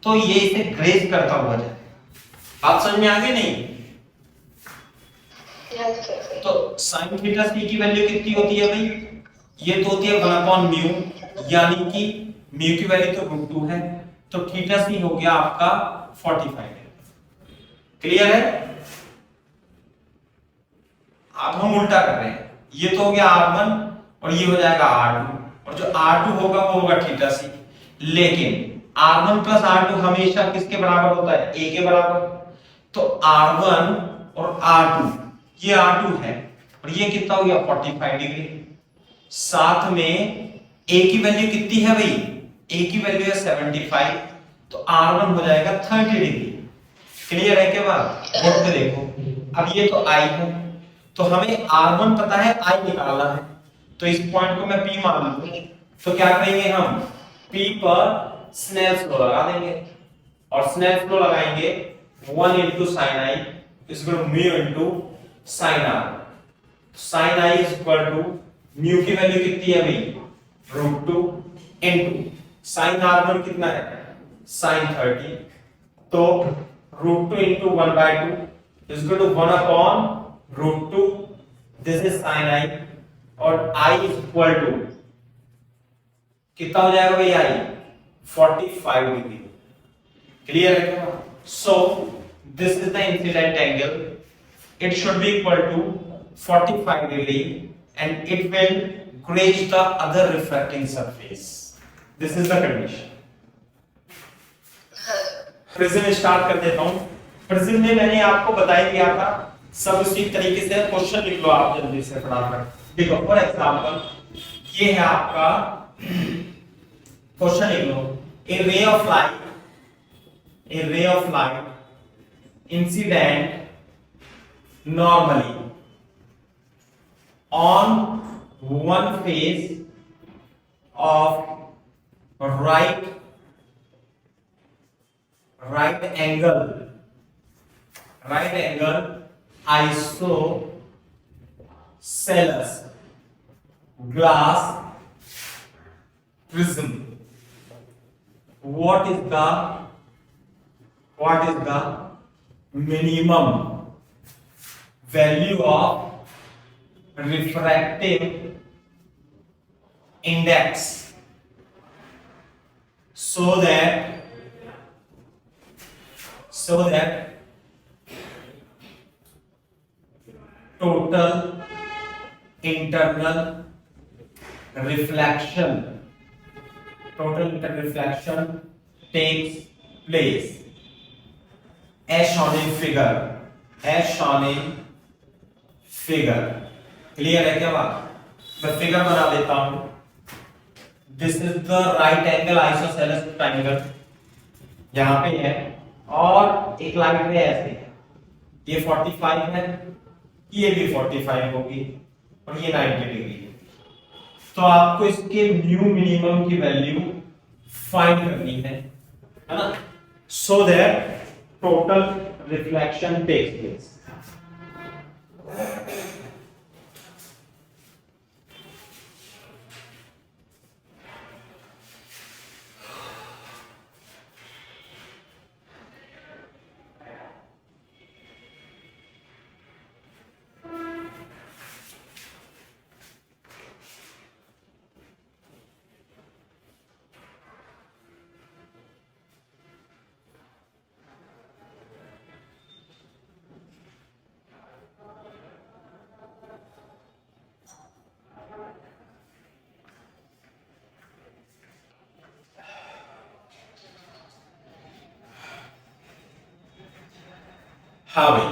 तो ये इसे ग्रेस करता हुआ जाए। बात समझ में आ गई नहीं। तो साइन थीटा सी की वैल्यू कितनी होती है भाई, ये तो होती है 1/μ, यानी कि म्यू की वैल्यू तो √2 है, तो थीटा सी हो गया आपका 45। क्लियर है। अब हम उल्टा कर रहे हैं, ये तो हो गया R1 और ये हो जाएगा R2 और जो R2 होगा वो होगा थीटा सी। लेकिन R1 प्लस R2 हमेशा किसके बराबर होता है, A के बराबर। तो R1 और R2, ये R2 है और ये कितना हो गया 45 डिग्री। साथ में A की वैल्यू कितनी है भाई, A की वैल्यू है 75, तो R1 हो जाएगा 30 डिग्री। क्लियर है क्या बात। बोर्ड पे देखो, अब ये तो I है तो हमें R1 पता है, I निकालना है, तो इस पॉइंट को मैं P मान लूं। तो क्या करेंगे हम, P पर स्नेल्स लॉ लगा देंगे और स्नेल्स लॉ लगाएंगे 1 into sin I is equal to mu into sin R। sin I is equal to mu की वैल्यू कितनी है भाई, √2 इनटू साइन R1 कितना है, साइन 30, तो √2 into 1/2 is equal to 1 upon √2, this is sine I, और I is equal to कितना हो जाएगा भाई, I 45 डिग्री। क्लियर है क्या? So this is the incident angle, it should be equal to 45 degree and it will graze the other refracting surface. This is the condition. Prism start कर देता हूं। Prism में मैंने आपको बता ही दिया था, सब उसी तरीके से क्वेश्चन लिख लो आप जल्दी से फटाफट। देखो फॉर एग्जांपल ये है आपका क्वेश्चन, लिख लो a ray of light incident normally on one face of right angle isosceles glass prism. What is the minimum value of refractive index so that total internal reflection takes place as shown in figure. Clear है क्या बात? मैं figure बना देता हूं। This is the right angle isosceles triangle, यहां पे है, और एक लाइट रे ऐसे है, ये 45 है, ये भी 45 होगी, और ये 90 डिग्री है। तो आपको इसके म्यू मिनिमम की वैल्यू फाइंड करनी है ना, so that total reflection takes place. हाँ भाई,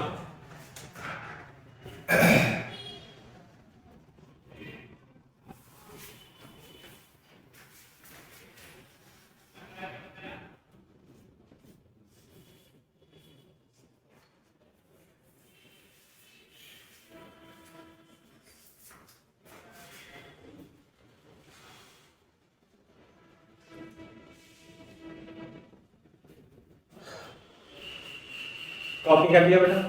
कॉपी कर दिया बेटा?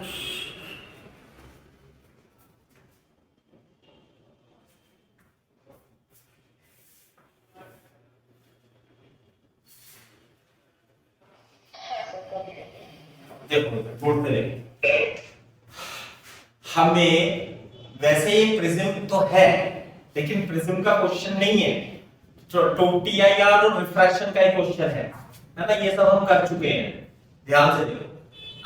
देखो बोर्ड पे देखो, हमें वैसे ये प्रिज्म तो है, लेकिन प्रिज्म का क्वेश्चन नहीं है, तो TIR और रिफ्रैक्शन का ही क्वेश्चन है ना, ये सब हम कर चुके हैं। ध्यान से देखो,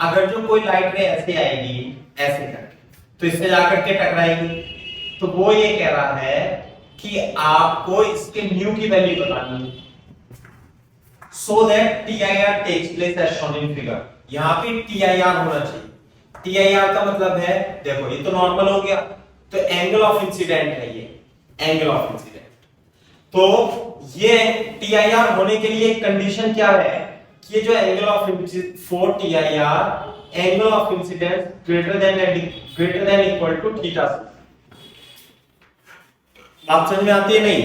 अगर जो कोई लाइट रे ऐसे आएगी ऐसे करके, तो इससे जाकर के टकराएगी, तो वो ये कह रहा है कि आपको इसके म्यू की वैल्यू बतानी है, so that TIR takes place as shown in figure। यहाँ पे TIR होना चाहिए। TIR का मतलब है, देखो ये तो नॉर्मल हो गया, तो एंगल ऑफ इंसिडेंट है, ये एंगल ऑफ इंसिडेंट। तो ये TIR होने के लिए कंडीशन क्या है कि ये जो angle of for TIR angle of incidence greater than equal to theta. बात समझ में आती है नहीं?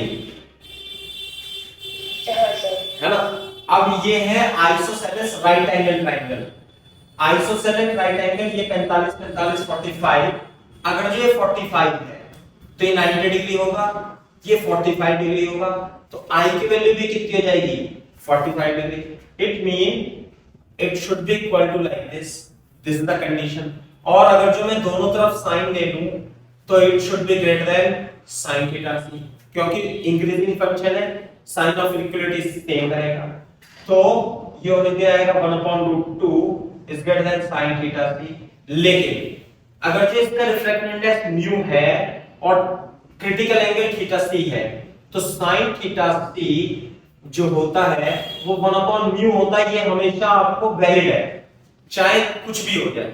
है ना? अब ये है isosceles right angle triangle. Isosceles right angle ये 45 45 45। अगर जो ये 45 है, तो ये 90 डिग्री होगा, ये 45 डिग्री होगा, तो आई की वैल्यू भी कितनी हो जाएगी 45 degree. It mean it should be equal to like this is the condition. और अगर जो मैं दोनों तरफ साइन ले लूं तो it should be greater than sin theta c, क्योंकि इंक्रीजिंग फंक्शन है, साइन ऑफ इक्वलिटी सेम रहेगा। तो ये हो जाएगा 1/√2 is greater then sin theta c। लेकिन अगर जो इसका रिफ्रैक्टिव इंडेक्स म्यू है और क्रिटिकल एंगल थीटा c है, तो sin थीटा c जो होता है वो 1/μ होता है। ये हमेशा आपको वैलिड है, चाहे कुछ भी हो जाए।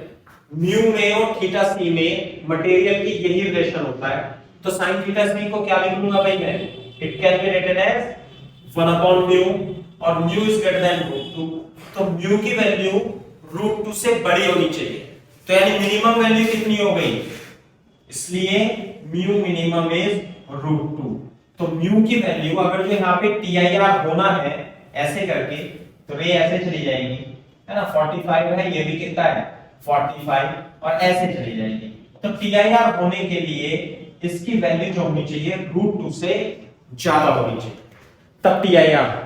म्यू में और थीटा सी में मटेरियल की यही रिलेशन होता है। तो sin थीटा सी को क्या लिख लूंगा भाई मैं, it can be written as 1/μ और म्यू इज ग्रेटर देन √2। तो म्यू की वैल्यू √2 से बड़ी होनी चाहिए, तो यानी मिनिमम वैल्यू कितनी हो गई, इसलिए म्यू मिनिमम इज √2। तो म्यू की वैल्यू अगर जो यहाँ पे TIR होना है ऐसे करके, तो रे ऐसे चली जाएगी, है ना, 45 है, ये भी कितना है 45, और ऐसे चली जाएगी। तो TIR होने के लिए इसकी वैल्यू जो होनी चाहिए √2 से ज्यादा होनी चाहिए, तब TIR।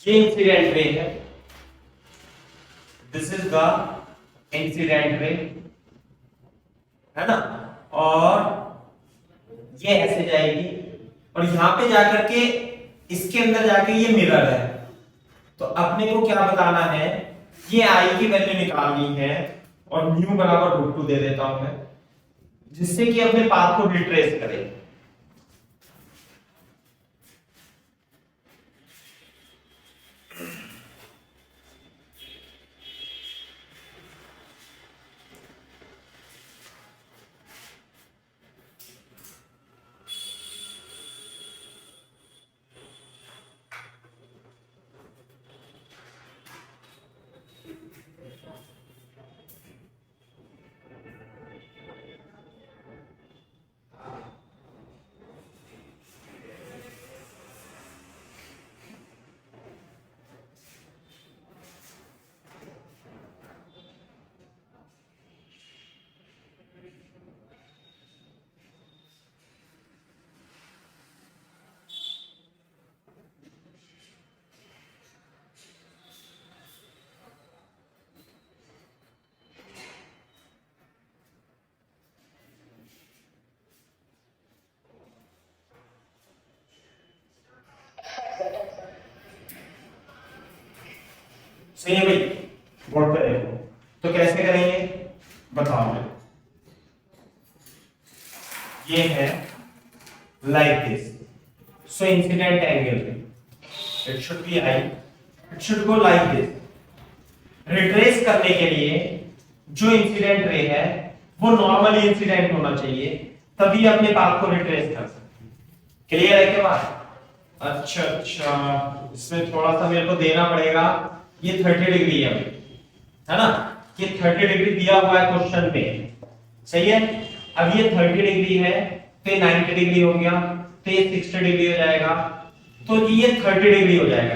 ये इंसिडेंट रे है, this is the incident ray, है ना, और ये ऐसे जाएगी और यहां पे जाकर के इसके अंदर जाके ये मिरर है। तो अपने को क्या बताना है, ये आई की वैल्यू निकालनी है और म्यू बराबर √2 दे देता हूं मैं, जिससे कि अपने पाथ को रिट्रेस करें। सही है भाई, बोर्ड पे देखो। तो कैसे करेंगे बताओ मैं, ये है like this, so incident angle it should be I, it should go like this. Retrace करने के लिए जो इंसिडेंट रे है वो नॉर्मली इंसिडेंट होना चाहिए, तभी अपने पाथ को रिट्रेस कर सकते। क्लियर है क्या बात? अच्छा अच्छा, इसमें थोड़ा सा मेरे को देना पड़ेगा। ये 30 डिग्री है ना, ये 30 डिग्री दिया हुआ है क्वेश्चन में, सही है। अब ये 30 डिग्री है तो ये 90 डिग्री हो गया, तो ये 60 डिग्री हो जाएगा, तो ये 30 डिग्री हो जाएगा,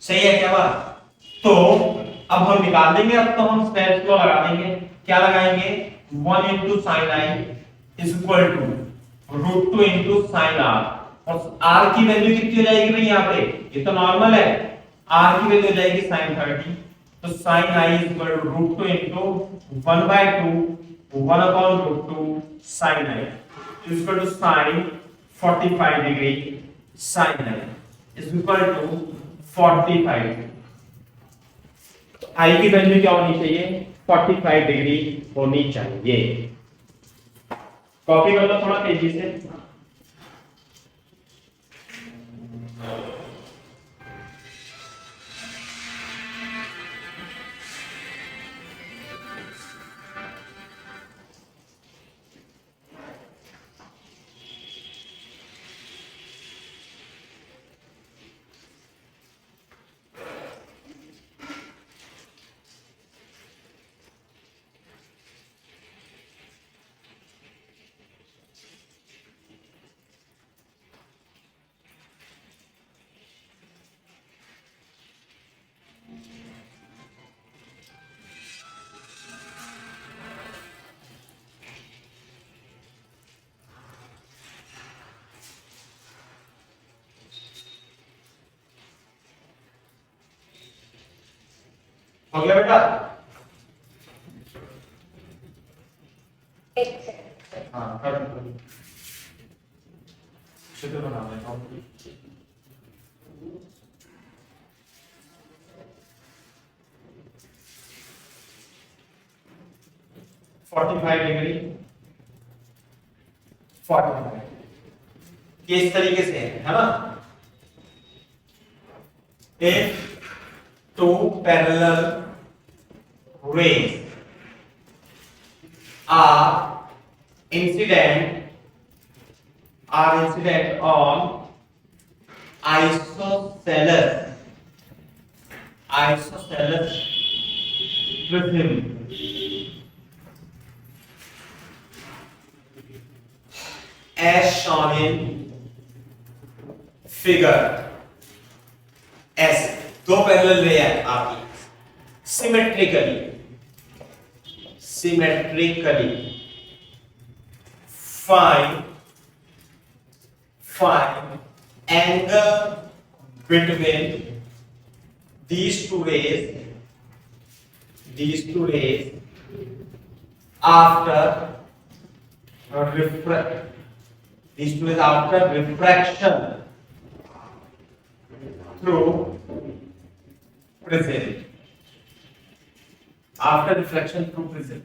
सही है क्या बात? तो अब हम निकाल देंगे, अब तो हम स्नेल्स लॉ लगा देंगे। क्या लगाएंगे, 1 into sin i is equal to √2 into sin r, और r की वैल्यू कितनी हो जाएगी भाई यहाँ पे, ये तो नॉर्मल है, r की वैल्यू हो जाएगी sin 30, तो sin i is equal to √2 into 1/2 1/√2 sin i is equal to sin 45 degree sin i is equal to 45। तो i की वैल्यू क्या होनी चाहिए? 45 डिग्री होनी चाहिए। कॉपी कर लो थोड़ा तेजी से। हो गया बेटा? एक सेकंड। हाँ कर दो। शुद्ध बना लेता हूँ। $45 डिग्री 45 ये इस तरीके से है ना? If two parallel rays are incident on isosceles prism as shown in figure ऐसे दो पैरेलल रे है आपकी symmetrically find angle between these two rays after refraction through prism after reflection through prism।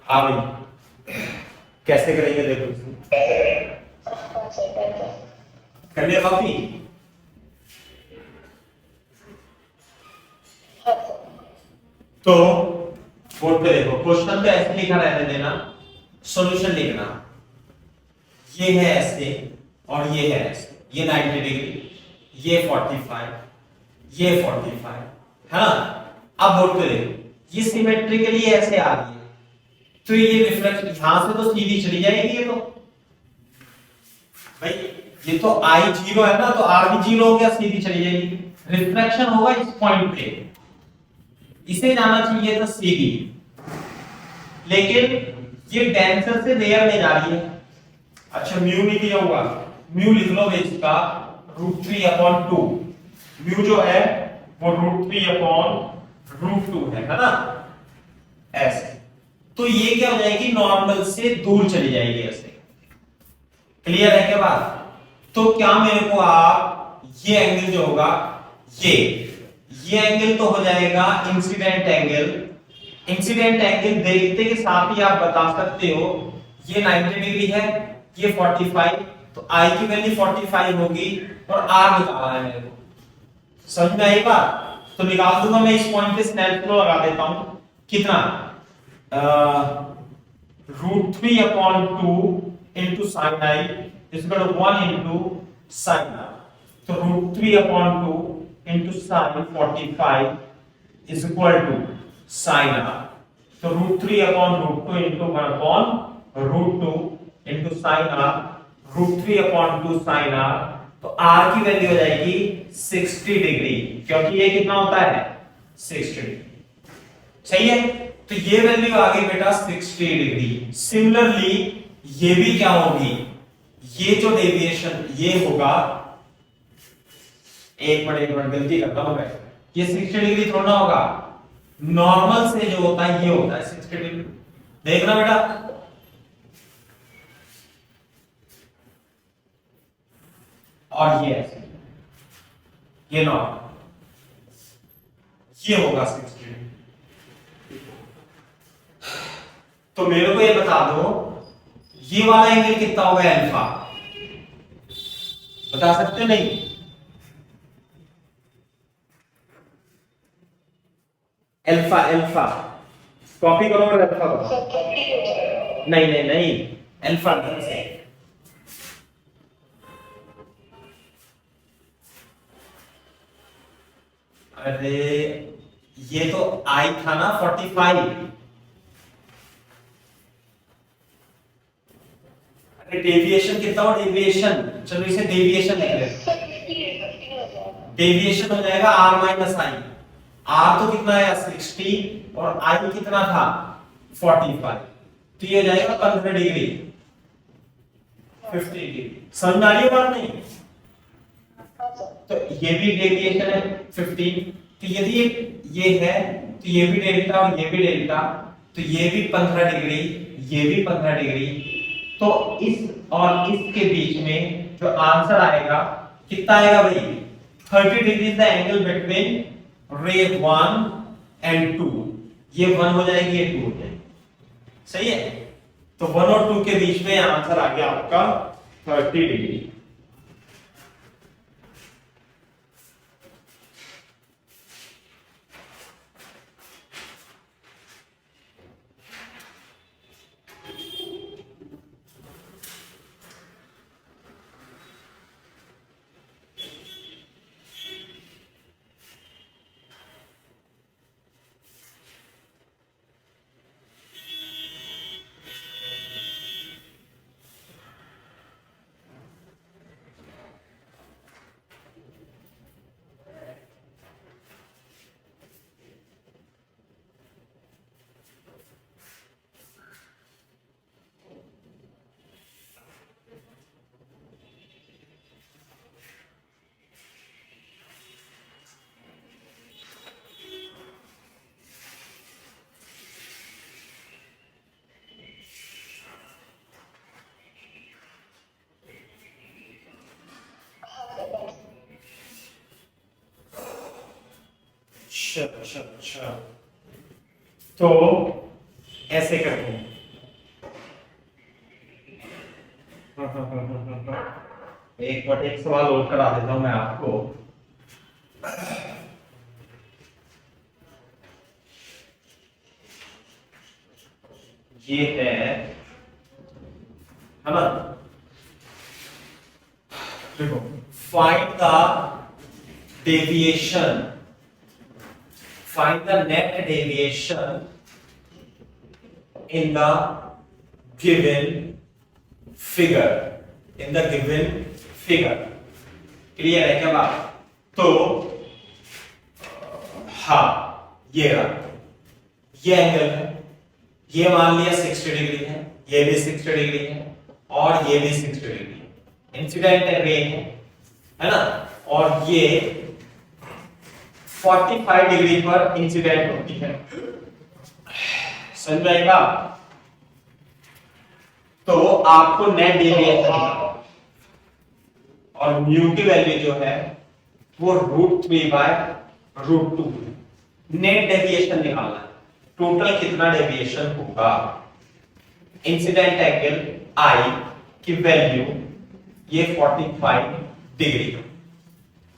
हाँ भाई कैसे करेंगे देखो इसमें कर लिया कॉपी। तो बोर्ड पे देखो क्वेश्चन तो ऐसे लिखा रहने देना, सॉल्यूशन लिखना ये है ऐसे और ये है ऐसे, ये 90 डिग्री, ये 45, ये 45 है ना। अब बोर्ड पे देखो ये सिमेट्रिकली ऐसे आ रही है तो ये रिफ्लेक्शन यहां से तो सीधी चली जाएगी। ये तो भाई ये तो I 0 है ना तो R भी 0 हो गया, सीधी चली जाएगी। रिफ्लेक्शन होगा इस पॉइंट पे, इसे जाना चाहिए था सीधी, लेकिन ये डेंसर से लेयर में जा रही है। अच्छा म्यू नहीं दिया हुआ, म्यू लिख लो इसका √3/2। म्यू जो है वो √3/√2 है ना ऐसे। तो ये क्या हो जाएगी, नॉर्मल से दूर चली जाएगी ऐसे। क्लियर है क्या बात? तो क्या मेरे को आप ये एंगल जो होगा ये एंगल तो हो जाएगा इंसिडेंट एंगल इंसिडेंट एंगल देखते के साथ ही आप बता सकते हो ये 90 डिग्री है, ये 45, तो I की वैल्यू 45 होगी और R निकालना है मेरे को। समझ में आई बात? तो निकाल दूंगा मैं इस पॉइंट पे स्नेल फ्लो लगा देता हूं। कितना √3/2 into sin I is equal to 1 into sin R। तो √3/2 into sin 45 is equal to sin R। तो √3/2 into 1/√2 into sin R, √3/2 sin R। तो R की वैल्यू हो जाएगी 60 डिग्री, क्योंकि ये कितना होता है 60 डिग्री। सही है, तो ये वैल्यू आ गई बेटा 60 डिग्री। सिमिलरली ये भी क्या होगी, ये जो डेविएशन ये होगा, एक मिनट गलती करता हूं मैं, ये 60 डिग्री थोड़ा ना होगा, नॉर्मल से जो होता है ये होता है 60 डिग्री। देखना बेटा, और ये ऐसे, ये नॉर्मल, ये होगा 60 डिग्री। तो मेरे को ये बता दो ये वाला एंगल कितना होगा अल्फा, बता सकते नहीं? अल्फा अल्फा कॉपी करो और अल्फा बताओ। सर 30 हो जाएगा। नहीं नहीं नहीं, अल्फा ढंग से। अरे ये तो आई था ना 45। अरे डेविएशन कितना हो, डेविएशन, चलो इसे डेविएशन लिख लेते हैं। सर 50 हो जाएगा। डेविएशन हो जाएगा r माइनस आई। r तो कितना है 60 और i कितना था 45, तो ये हो जाएगा 15 डिग्री, 50 डिग्री। समझ में आ रही है बात नहीं? हाँ सर। तो ये भी डेविएशन है 15, तो यदि ये है तो ये भी डेल्टा और ये भी डेल्टा, तो ये भी 15 डिग्री, ये भी 15 डिग्री। तो इस और इसके बीच में जो आंसर आएगा कितना आएगा भाई, 30 degree is the angle between रे 1 एंड 2। ये 1 हो जाएगी, ये 2 हो जाएगी। सही है, तो 1 और 2 के बीच में आंसर आ गया आपका 30 डिग्री। अच्छा, तो ऐसे करते हैं। एक सवाल और करा देता हूं मैं आपको। ये है ना, देखो, find the deviation, find the net deviation in the given figure, in the given figure। Clear है क्या बात? तो हाँ, ये रहा, ये एंगल है, ये मान लिया 60 डिग्री है, ये भी 60 डिग्री है और ये भी 60 डिग्री है, इंसिडेंट रे है ना, और ये 45 डिग्री पर इंसिडेंट होती है। समझ में आएगा? तो आपको नेट डेविएशन और म्यू की वैल्यू जो है वो √3/√2 नेट डेविएशन निकालना है। टोटल कितना डेविएशन होगा। इंसिडेंट एंगल आई की वैल्यू ये 45 डिग्री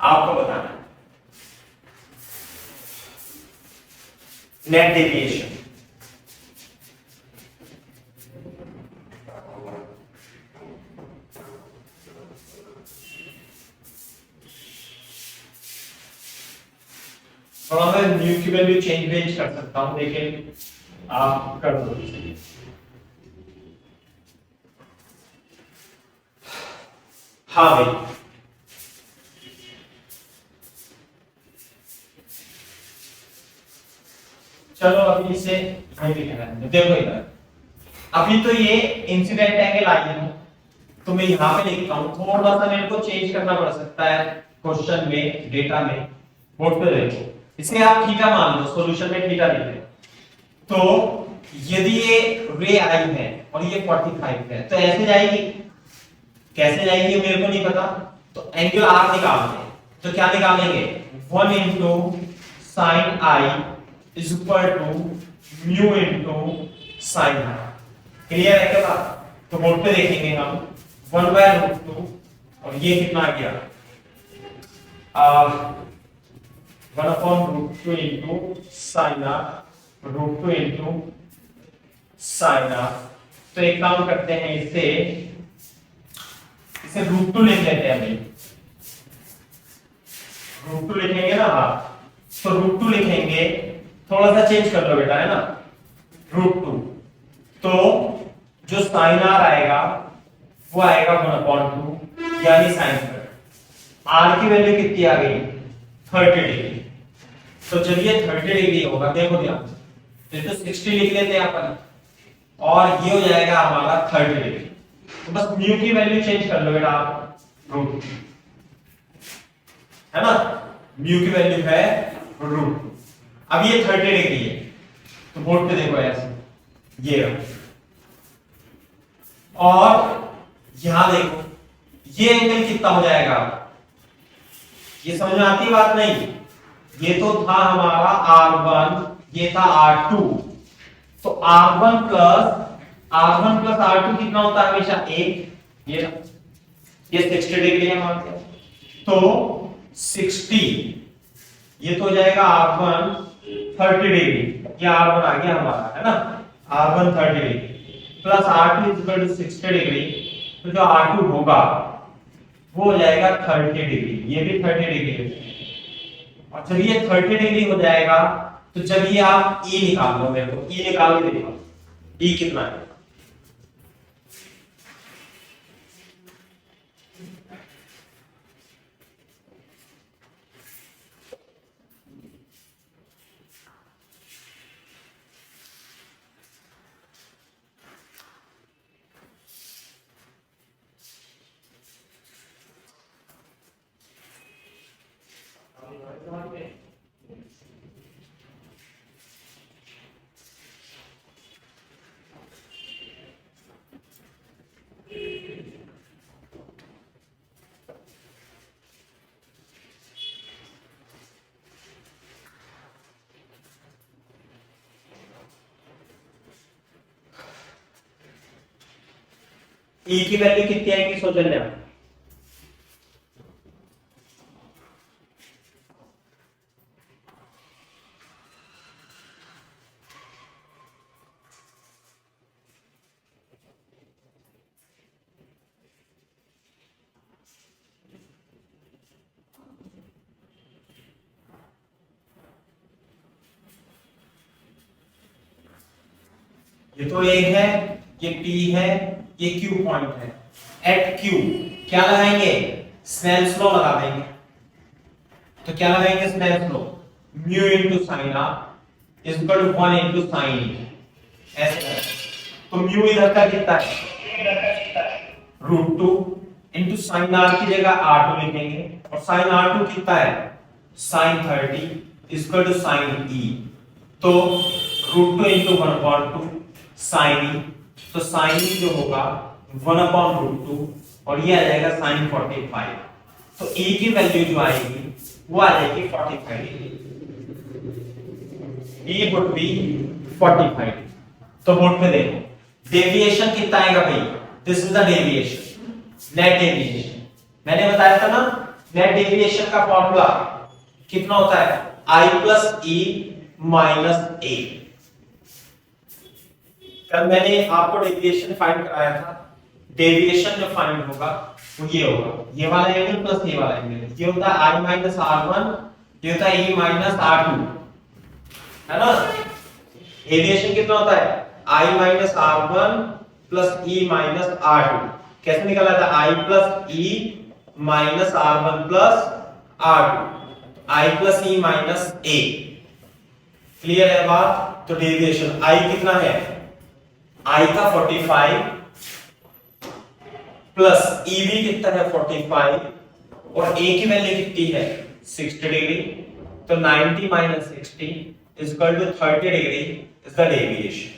आपको बताना है। नेट डेविएशन थोड़ा मैं न्यू की वैल्यू चेंज कर सकता हूं, लेकिन आप कर दो। हाँ भाई, चलो अभी इसे देखो इधर, अभी तो ये इंसिडेंट एंगल आई है, तो मैं यहां पे लिखता हूं। थोड़ा सा मेरे को चेंज करना पड़ सकता है क्वेश्चन में, डेटा में। बोर्ड पे देखो, इसे आप थीटा मान लो, सॉल्यूशन में थीटा लिख लो। तो यदि ये रे आई है और ये 45 है, तो ऐसे जाएगी, कैसे जाएगी ये मेरे को नहीं पता। तो एंगल आर निकालते हैं, तो क्या निकालेंगे, 1 into sin i is equal to mu into sin i। Clear है क्या बात? तो बोर्ड पे देखेंगे हम 1/√2 और ये कितना आ गया 1/√2 into sin r √2 into sin r। तो एक काम करते हैं, इसे √2 लिख लेते हैं भाई, √2 लिखेंगे ना। हाँ, तो √2 लिखेंगे, थोड़ा सा चेंज कर लो बेटा, है ना, √2। तो जो sin r आएगा वो आएगा 1/2 यानी sin स्क्वायर। r की वैल्यू कितनी आ गई 30 डिग्री। तो जब ये 30 डिग्री होगा, देखो ध्यान से, तो 60 लिख लेते हैं अपन, और ये हो जाएगा हमारा 30 डिग्री। तो बस म्यू की वैल्यू चेंज कर लो बेटा आप, √2 है ना, म्यू की वैल्यू है √2। अब ये 30 डिग्री है, तो बोर्ड पे देखो ऐसे, ये और यहां देखो ये एंगल कितना हो जाएगा। ये समझ में आती बात नहीं? ये तो था हमारा R1, ये था R2। तो R1 प्लस R2 कितना होता है हमेशा 1। ये 60 डिग्री है मानते हैं, तो 60 ये तो हो जाएगा R1 30 डिग्री, ये R1 आ गया हमारा, है ना, R1 30 degree plus R2 equal to 60 degree. तो जो R2 होगा वो हो जाएगा 30 डिग्री, ये भी 30 डिग्री है। और जब ये 30 डिग्री हो जाएगा, तो जब ये आप E निकाल लो, मेरे को E निकाल के देखो, E कितना है। E की वैल्यू कितनी आएगी सौजन्या? ये तो A है, ये P है, ये Q पॉइंट है। एट Q क्या लगाएंगे, स्नेल्स लॉ लगा देंगे। तो क्या लगाएंगे Snell's law, mu into sine r is equal to 1 into sine e। ऐसे तो म्यू इधर का कितना है √2 इनटू साइन r की जगह r2 लिखेंगे, और साइन r2 कितना है sine 30 is equal to sine e। तो √2 इनटू 1/2 साइन e, तो साइन e जो होगा 1/√2 और ये आ जाएगा साइन 45। तो e की वैल्यू जो आएगी वो आ जाएगी 45 degree. e would be 45 degree. तो बोर्ड पे देखो डेविएशन कितना आएगा भाई, this is the deviation, net deviation. मैंने बताया था ना नेट डेविएशन का फॉर्मूला कितना होता है, i plus e minus a। कल मैंने आपको डेविएशन फाइंड कराया था, डेविएशन जो फाइंड होगा वो ये होगा, ये वाला एंगल प्लस ये वाला एंगल, ये होता है i माइनस r1, ये होता है e माइनस r2, है ना। डेविएशन कितना होता है, i minus r1 plus e minus r2। कैसे निकला था, i plus e minus r1 plus r2, i plus e minus a। Clear है बात। तो डेविएशन i कितना है, i था 45 प्लस e भी कितना है 45 और a की वैल्यू कितनी है 60 डिग्री। तो 90 minus 60 is equal to 30 degree is the deviation.